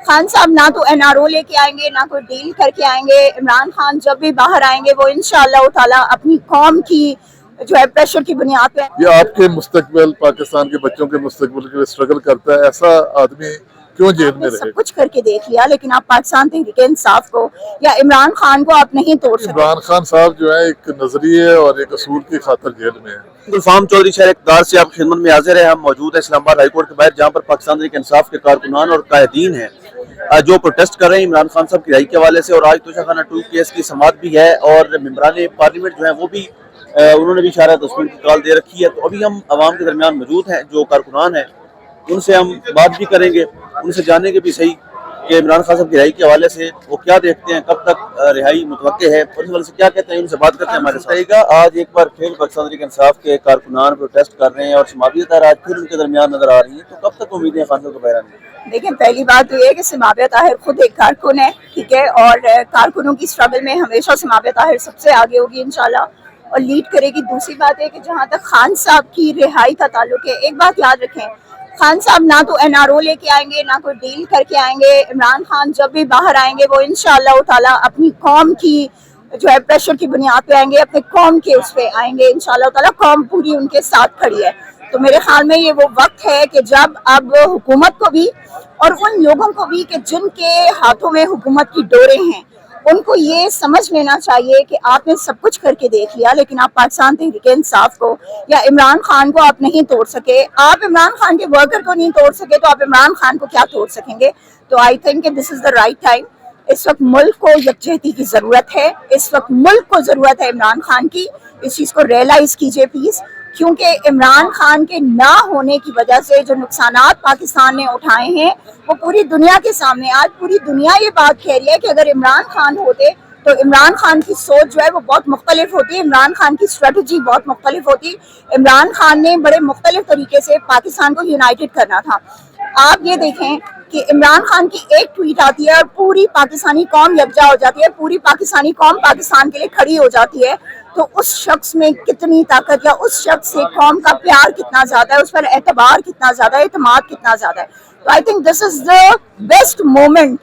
खान साहब ना तो NRO लेके आएंगे, ना कोई डील करके आएंगे। इमरान खान जब भी बाहर आएंगे वो इंशाअल्लाह ताला अपनी कौम की जो है प्रेशर की बुनियाद पे, ये आपके मुस्तकबिल, पाकिस्तान के बच्चों के मुस्तकबिल के लिए स्ट्रगल करता है, ऐसा आदमी क्यों जेल में रहे? सब कुछ करके देख लिया, लेकिन आप पाकिस्तान तहरीक इंसाफ को या इमरान खान को आप नहीं तोड़ सकते। इमरान खान साहब जो है एक नजरिए और एक असूल की खातिर जेल में है। गुलफाम चौधरी शहर इक़्तिदार से आपकी खिदमत में हाजिर है। हम मौजूद हैं इस्लामाबाद हाई कोर्ट के बाहर, जहाँ पर पाकिस्तान तहरीक इंसाफ के कारकुनान और कायदीन हैं जो प्रोटेस्ट कर रहे हैं इमरान खान साहब की रिहाई के हवाले से। और आज तोशाखाना 2 केस की समाअत भी है और मेंबरान पार्लियामेंट जो है वो भी उन्होंने भी इशारा तस्वीर की कॉल दे रखी है। तो अभी हम आवाम के दरमियान मौजूद हैं, जो कारकुनान हैं उनसे हम बात भी करेंगे, उनसे जानेंगे भी सही कि इमरान खान साहब की रिहाई के हवाले से वो क्या देखते हैं, कब तक रिहाई मुतवक्के है और इस हवाले से क्या कहते हैं, उनसे बात करते हैं हमारे साथ। आज एक बार फिर पाकिस्तान तहरीक इंसाफ के कारकुनान प्रोटेस्ट कर रहे हैं और समावियत आज फिर उनके दरमियान नजर आ रही है, तो कब तक उम्मीदें खान साहब को बहरा नहीं? देखिए, पहली बात तो ये है कि समाविया ताहिर खुद एक कारकुन है, ठीक है, और कारकुनों की स्ट्रगल में हमेशा समाविया ताहिर सबसे आगे होगी इंशाल्लाह और लीड करेगी। दूसरी बात है कि जहाँ तक खान साहब की रिहाई का ताल्लुक है, एक बात याद रखें, खान साहब ना तो NRO लेके आएंगे, ना कोई डील करके आएंगे। इमरान खान जब भी बाहर आएंगे वो इंशाअल्लाह ताला अपनी कौम की जो है प्रेशर की बुनियाद पे आएंगे, अपने कौम के उस पे आएंगे इंशाअल्लाह ताला। कौम पूरी उनके साथ खड़ी है। तो मेरे ख्याल में ये वो वक्त है कि जब अब हुकूमत को भी और उन लोगों को भी कि जिनके हाथों में हुकूमत की डोरें हैं, उनको ये समझ लेना चाहिए कि आपने सब कुछ करके देख लिया, लेकिन आप पाकिस्तान तहरीक इंसाफ को या इमरान खान को आप नहीं तोड़ सके। आप इमरान खान के वर्कर को नहीं तोड़ सके तो आप इमरान खान को क्या तोड़ सकेंगे? तो I think this is the right time. इस वक्त मुल्क को यकजहती की जरूरत है, इस वक्त मुल्क को जरूरत है इमरान खान की। इस चीज को रियलाइज कीजिए प्लीज, क्योंकि इमरान खान के ना होने की वजह से जो नुकसानात पाकिस्तान ने उठाए हैं वो पूरी दुनिया के सामने, आज पूरी दुनिया ये बात कह रही है कि अगर इमरान खान होते तो इमरान खान की सोच जो है वो बहुत मुख्तलिफ होती, इमरान खान की स्ट्रेटजी बहुत मुख्तलिफ होती। इमरान खान ने बड़े मुख्तलिफ तरीके से पाकिस्तान को यूनाइटेड करना था। आप ये देखें कि इमरान खान की एक ट्वीट आती है और पूरी पाकिस्तानी कौम यकजा हो जाती है, पूरी पाकिस्तानी कौम पाकिस्तान के लिए खड़ी हो जाती है। तो उस शख्स में कितनी ताकत या उस शख्स से कौम का प्यार कितना ज्यादा है, उस पर एतबार कितना ज्यादा है, एतमाद कितना ज्यादा है। तो I think this is the best moment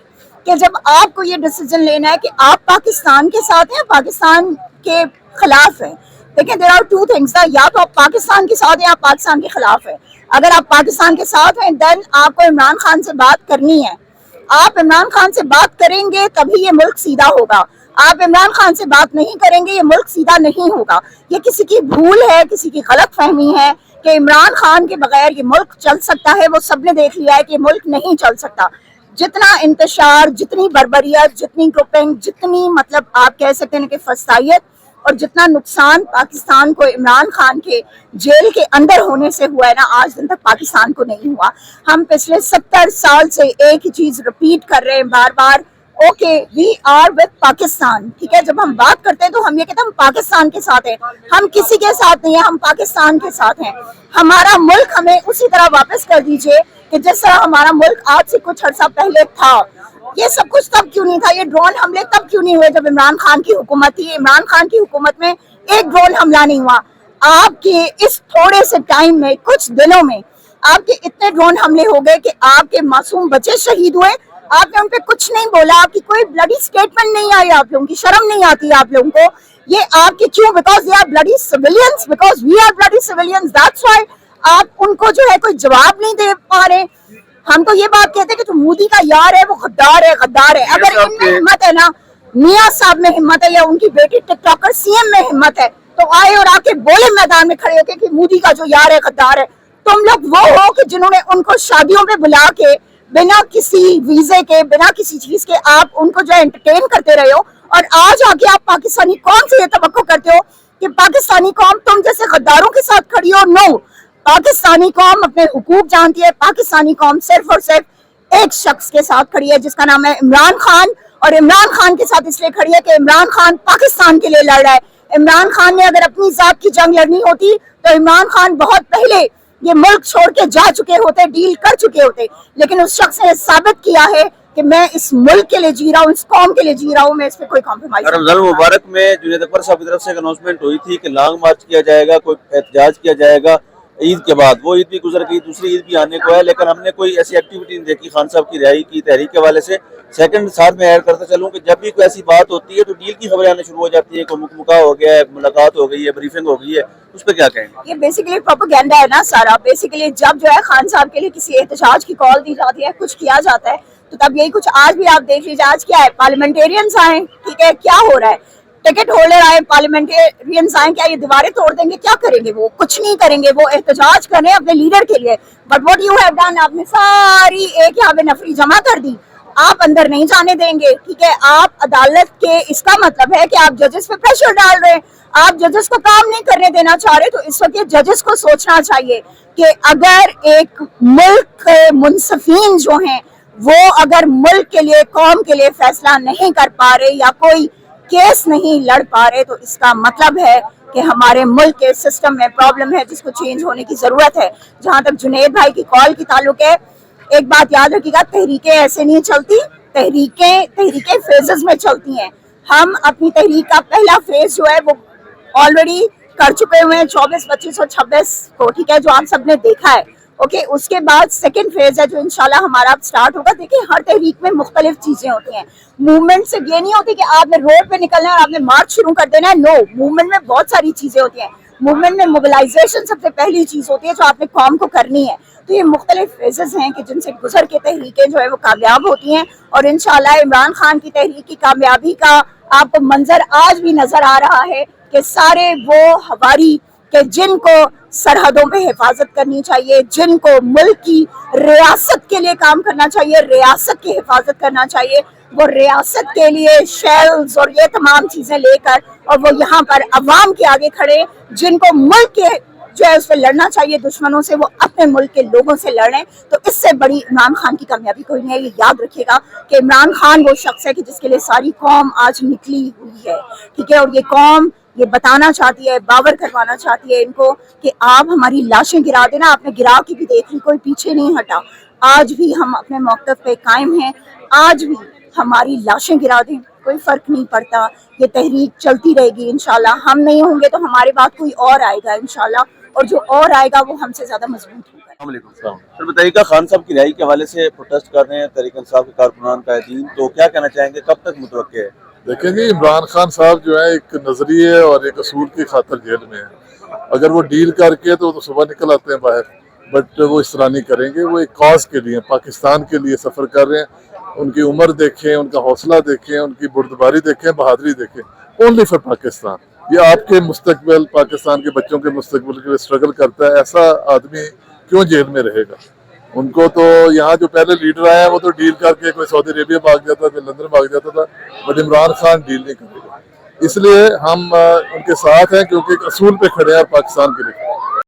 कि जब आपको ये डिसीजन लेना है कि आप पाकिस्तान के साथ हैं, पाकिस्तान के खिलाफ हैं। देखिए, देयर आर टू थिंग्स, या तो आप पाकिस्तान के साथ हैं या पाकिस्तान के खिलाफ है। अगर आप पाकिस्तान के साथ हैं देन आपको इमरान खान से बात करनी है। आप इमरान खान से बात करेंगे तभी ये मुल्क सीधा होगा। आप इमरान खान से बात नहीं करेंगे ये मुल्क सीधा नहीं होगा। ये किसी की भूल है, किसी की गलत फहमी है कि इमरान खान के बगैर ये मुल्क चल सकता है। वो सबने देख लिया है कि ये मुल्क नहीं चल सकता। जितना इंतशार, जितनी बर्बरियत, जितनी ग्रुपिंग, जितनी मतलब आप कह सकते हैं कि फसाइयत और जितना नुकसान पाकिस्तान को इमरान खान के जेल के अंदर होने से हुआ है ना, आज दिन तक पाकिस्तान को नहीं हुआ। हम पिछले 70 साल से एक ही चीज रिपीट कर रहे हैं बार बार, okay we are with Pakistan, ठीक है। जब हम बात करते हैं तो हम ये कहते हैं हम पाकिस्तान के साथ हैं, हम किसी के साथ नहीं है, हम पाकिस्तान के साथ हैं। हमारा मुल्क हमें उसी तरह वापस कर दीजिए कि जिस तरह हमारा मुल्क आज से कुछ अर्सा पहले था। ये सब कुछ तब क्यों नहीं था, ये ड्रोन हमले तब क्यों नहीं हुए जब इमरान खान की हुकूमत थी। इमरान खान की हुकूमत में एक ड्रोन हमला नहीं हुआ। आपके इस थोड़े से टाइम में, कुछ दिनों में आपके इतने ड्रोन हमले हो गए कि आपके मासूम बच्चे शहीद हुए। आपने उन पे कुछ नहीं बोला, आपकी कोई ब्लडी स्टेटमेंट नहीं आई, आप लोगों की शर्म नहीं आती आप लोगों को। ये आपके क्यों? Because they are bloody civilians, because we are bloody civilians, that's why आप उनको जो है कोई जवाब नहीं दे पा रहे। हम तो ये बात कहते हैं कि जो मोदी का यार है वो गद्दार है, गद्दार है। अगर इनमें हिम्मत है ना, मियां साहब में हिम्मत है या उनकी बेटी टिकटॉकर सीएम में हिम्मत है, तो आए और आके बोले मैदान में खड़े होके कि मोदी का जो यार है गद्दार है। तुम लोग वो हो कि जिन्होंने उनको शादियों पे बुला के बिना किसी वीजे के, बिना किसी चीज के आप उनको जो है एंटरटेन करते रहे हो, और आज आके आप पाकिस्तानी कौम से ये तवक्को करते हो कि पाकिस्तानी कौम तुम जैसे गद्दारों के साथ खड़ी हो। नो, पाकिस्तानी कौम अपने हुकूक जानती है। पाकिस्तानी कौम सिर्फ और सिर्फ एक शख्स के साथ खड़ी है जिसका नाम है इमरान खान, और इमरान खान के साथ इसलिए खड़ी है कि इमरान खान पाकिस्तान के लिए लड़ रहा है। इमरान खान ने अगर अपनी जात की जंग लड़नी होती तो इमरान खान बहुत पहले ये मुल्क छोड़ के जा चुके होते, डील कर चुके होते। लेकिन उस शख्स ने साबित किया है कि मैं इस मुल्क के लिए जी रहा हूँ, इस कौम के लिए जी रहा हूँ, मैं इस पे कोई कॉम्प्रोमाइज। रमजान मुबारक में जुनैद अकबर साहब की तरफ से एक अनाउंसमेंट हुई थी कि लॉन्ग मार्च किया जाएगा, कोई एहतजाज किया जाएगा। عید کے بعد. وہ عید بھی گزر گئی, دوسری عید بھی آنے کو ہے, لیکن ہم نے کوئی ایسی ایکٹیویٹی نہیں دیکھی خان صاحب کی رہائی کی تحریک کے حوالے سے. سیکنڈ ساتھ میں ایڈ کرتا چلوں کہ جب بھی کوئی ایسی بات ہوتی ہے تو ڈیل کی خبریں آنے شروع ہو جاتی ہیں, کوئی مکمکا ہو گیا ہے, ملاقات ہو گئی ہے, بریفنگ ہو گئی ہے, اس پہ کیا کہیں گے؟ یہ بیسیکلی پروپیگینڈا ہے نا سارا. بیسیکلی جب جو ہے خان صاحب کے لیے کسی احتجاج کی کال دی جاتی ہے, کچھ کیا جاتا ہے, تو تب یہی کچھ آج بھی آپ دیکھ لیجیے. آج کیا ہے, پارلیمنٹیرینس آئے, ٹھیک ہے, کیا ہو رہا ہے, ٹکٹ ہولڈر آئے, پارلیمنٹیرینس آئے, کیا یہ دیواریں توڑ دیں گے؟ کیا کریں گے؟ وہ کچھ نہیں کریں گے, وہ احتجاج کر رہے ہیں اپنے لیڈر کے لیے. But what you have done, آپ نے ساری ایک یہاں پہ نفری جمع کر دی, آپ اندر نہیں جانے دیں گے, ٹھیک ہے. آپ عدالت کے, اس کا مطلب ہے کہ آپ ججز پہ پریشر ڈال رہے ہیں, آپ ججز کو کام نہیں کرنے دینا چاہ رہے. تو اس وقت یہ ججز کو سوچنا چاہیے کہ اگر ایک ملک کے منصفین جو ہیں وہ اگر ملک کے لیے, قوم کے لیے فیصلہ نہیں کر پا رہے یا کوئی کیس نہیں لڑ پا رہے, تو اس کا مطلب ہے کہ ہمارے ملک کے سسٹم میں پرابلم ہے جس کو چینج ہونے کی ضرورت ہے. جہاں تک جنید بھائی کی کال کی تعلق ہے, ایک بات یاد رکھیے گا, تحریکیں ایسے نہیں چلتی, تحریکیں فیزز میں چلتی ہیں. ہم اپنی تحریک کا پہلا فیز جو ہے وہ آلریڈی کر چکے ہوئے ہیں 24, 25 اور 26 کو, ٹھیک ہے, جو آپ سب نے دیکھا ہے. اوکے, اس کے بعد سیکنڈ فیز ہے جو انشاءاللہ ہمارا اب سٹارٹ ہوگا. دیکھیں ہر تحریک میں مختلف چیزیں ہوتی ہیں. موومنٹ سے یہ نہیں ہوتی کہ آپ نے روڈ پہ نکلنا ہے اور آپ نے مارچ شروع کر دینا ہے. نو, موومنٹ میں بہت ساری چیزیں ہوتی ہیں. موومنٹ میں موبلائزیشن سب سے پہلی چیز ہوتی ہے جو آپ نے قوم کو کرنی ہے. تو یہ مختلف فیزز ہیں کہ جن سے گزر کے تحریکیں جو ہے وہ کامیاب ہوتی ہیں. اور انشاءاللہ عمران خان کی تحریک کی کامیابی کا آپ کو منظر آج بھی نظر آ رہا ہے کہ سارے وہ ہواری کہ جن کو سرحدوں پہ حفاظت کرنی چاہیے, جن کو ملک کی ریاست کے لیے کام کرنا چاہیے, ریاست کی حفاظت کرنا چاہیے, وہ ریاست کے لیے شیلز اور یہ تمام چیزیں لے کر, اور وہ یہاں پر عوام کے آگے کھڑے, جن کو ملک کے جو ہے اس پہ لڑنا چاہیے دشمنوں سے, وہ اپنے ملک کے لوگوں سے لڑیں. تو اس سے بڑی عمران خان کی کامیابی کوئی نہیں ہے. یہ یاد رکھیے گا کہ عمران خان وہ شخص ہے کہ جس کے لیے ساری قوم آج نکلی ہوئی ہے, ٹھیک ہے. اور یہ قوم یہ بتانا چاہتی ہے, باور کروانا چاہتی ہے ان کو کہ آپ ہماری لاشیں گرا دینا. آپ نے گرا کے بھی دیکھ لی, کوئی پیچھے نہیں ہٹا. آج بھی ہم اپنے موقف پہ قائم ہیں, آج بھی ہماری لاشیں گرا دیں, کوئی فرق نہیں پڑتا. یہ تحریک چلتی رہے گی انشاءاللہ. ہم نہیں ہوں گے تو ہمارے بعد کوئی اور آئے گا انشاءاللہ, اور جو اور آئے گا وہ ہم سے زیادہ مضبوط ہوگا. السلام علیکم. سر بتائیے گا, خان صاحب کی رہائی کے حوالے سے پروٹیسٹ کر رہے ہیں تحریک انصاف کے کارکنان قائدین, تو کیا کہنا چاہیں گے, کب تک متوقع ہے؟ دیکھیں جی, عمران خان صاحب جو ہے ایک نظریے اور ایک اصول کی خاطر جیل میں ہیں. اگر وہ ڈیل کر کے تو صبح نکل آتے ہیں باہر, بٹ وہ اس طرح نہیں کریں گے. وہ ایک کاز کے لیے, پاکستان کے لیے سفر کر رہے ہیں. ان کی عمر دیکھیں, ان کا حوصلہ دیکھیں, ان کی بردباری دیکھیں, بہادری دیکھیں. Only for Pakistan. یہ آپ کے مستقبل, پاکستان کے بچوں کے مستقبل کے لیے اسٹرگل کرتا ہے. ایسا آدمی کیوں جیل میں رہے گا؟ ان کو تو یہاں جو پہلے لیڈر آئے ہیں وہ تو ڈیل کر کے کوئی سعودی عربیہ بھاگ جاتا تھا, لندن بھاگ جاتا تھا, بٹ عمران خان ڈیل نہیں کرے گا. اس لیے ہم ان کے ساتھ ہیں کیونکہ ایک اصول پہ کھڑے ہیں اور پاکستان کے لیے.